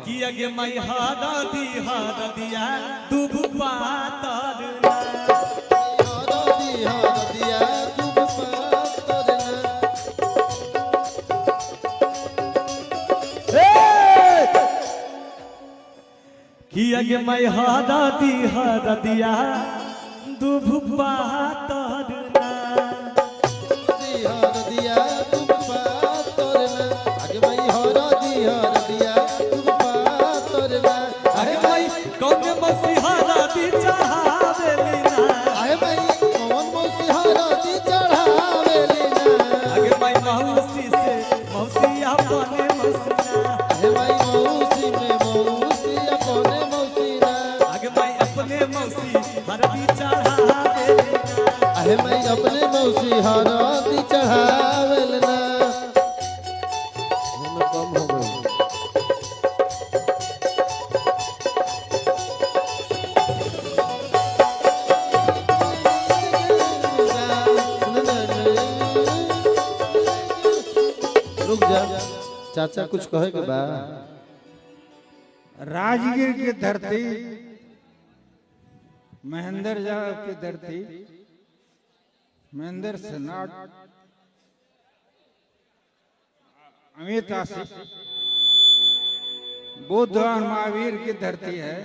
कि अगे मई हादा दिया दुब पातर कि अगे मई हादा दिया दुब पातर अपने मौसी हरदी चढ़ावेल ना कम हो गई रुक जा चाचा कुछ कहे के बा। राजगीर की धरती महेंद्र यादव की धरती महेंद्र सेनाट अमित आसिफ बुद्ध और महावीर की धरती है।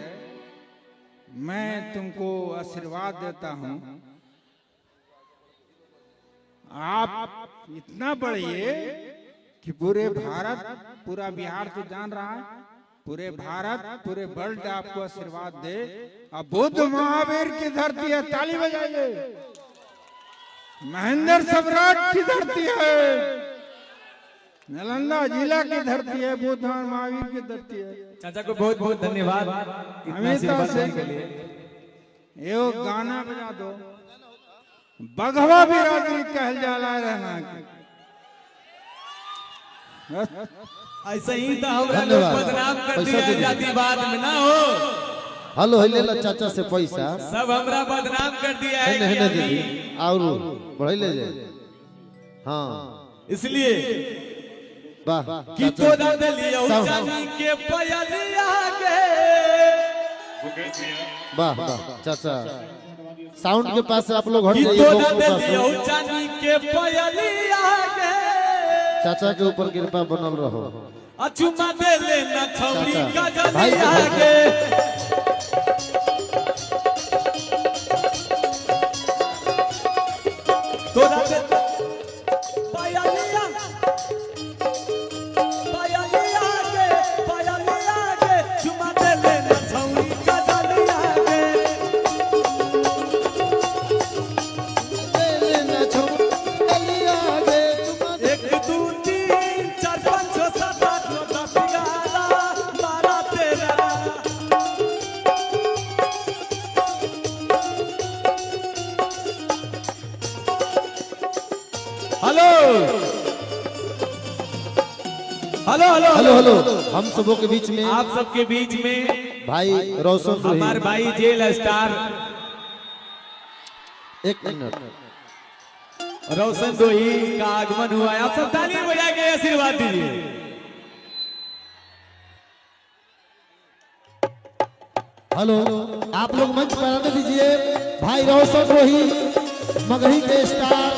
मैं तुमको आशीर्वाद देता हूं, आप इतना बढ़िए कि पूरे भारत पूरा बिहार तो जान रहा है, पूरे भारत पूरे वर्ल्ड आपको आशीर्वाद दे। अब बुद्ध महावीर की धरती है, ताली बजाइए। महेंद्र सम्राट की धरती है, नालंदा जिला की धरती है, बुद्ध और महावीर की धरती है। चाचा को बहुत बहुत धन्यवाद हमेशा से एक गाना बजा दो, बघवा बिरादरी कहल जाला रहना। ऐसा ही तो हमरा लोग बदनाम कर दिया जातिवाद में ना हो। हेलो हेले ला चाचा से पैसा सब हमरा बदनाम कर दिया है नहीं नहीं दीदी और बढ़े ले जाए। हाँ इसलिए वाह कि तो दलिया चांदी के पयलिया गे वाह वाह चाचा साउंड के पास से आप लोग हट कि जाइए। तो बॉक्स के पास दलिया से। चांदी के पयलिया गे चाचा के ऊपर कृपा बनल रहो। अचुमा दे लेना छौरी का भाई जलिया गे तोरा दे पयलिया गे चुमा दे लेना छौरी का जलिया गे एक दू तीन चार पाँच छह सात आठ नौ दस 11 12 13। Hello hello hello hello hello हम सबों के बीच में आप सबके बीच में भाई रोशन हमारे भाई जेल स्टार एक मिनट रोशन दोही का आगमन हुआ है। आप सब ताली बजा के आशीर्वाद दीजिए। हेलो आप लोग मंच पर आने दीजिए। भाई रोशन रोही मगही के स्टार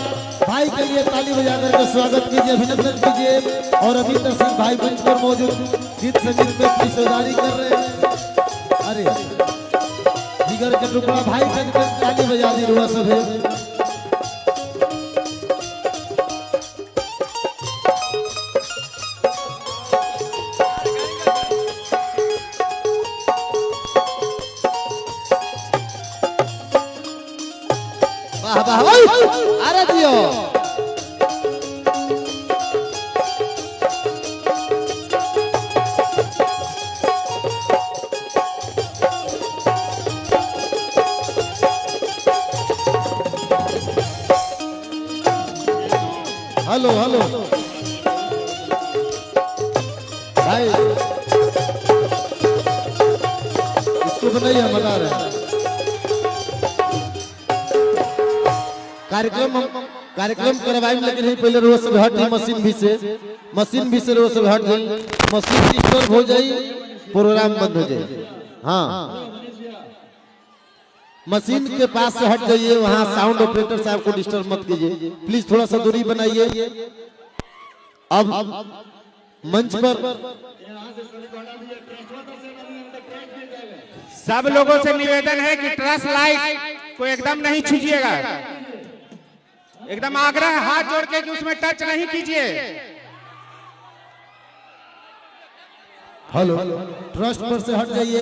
भाई के लिए ताली बजा करके स्वागत कीजिए, अभिनंदन कीजिए। और अभी तक भाई मंच पर मौजूद गीत संगीत में पेशेदारी कर रहे हैं। अरे जिगर के टुकड़ा भाई के ताली बजा दी रुआ सब है। वाह वाह अरे दियो हेलो हेलो भाई इसको बनाइए, बता रहे हैं कार्यक्रम करवाई, लेकिन पहले रोज से हट गई मशीन भी से रोज से हट गई। मशीन डिस्टर्ब हो जाई प्रोग्राम बंद हो जाए। हाँ, मशीन के पास से हट जाइए, वहाँ साउंड ऑपरेटर साहब को डिस्टर्ब मत कीजिए प्लीज, थोड़ा सा दूरी बनाइए। अब मंच पर सब लोगों से निवेदन है कि ट्रस्ट लाइट को एकदम नहीं छूजिएगा, एकदम आग्रह हाथ जोड़ के कि उसमें टच नहीं कीजिए। हेलो, ट्रस्ट पर से हट जाइए।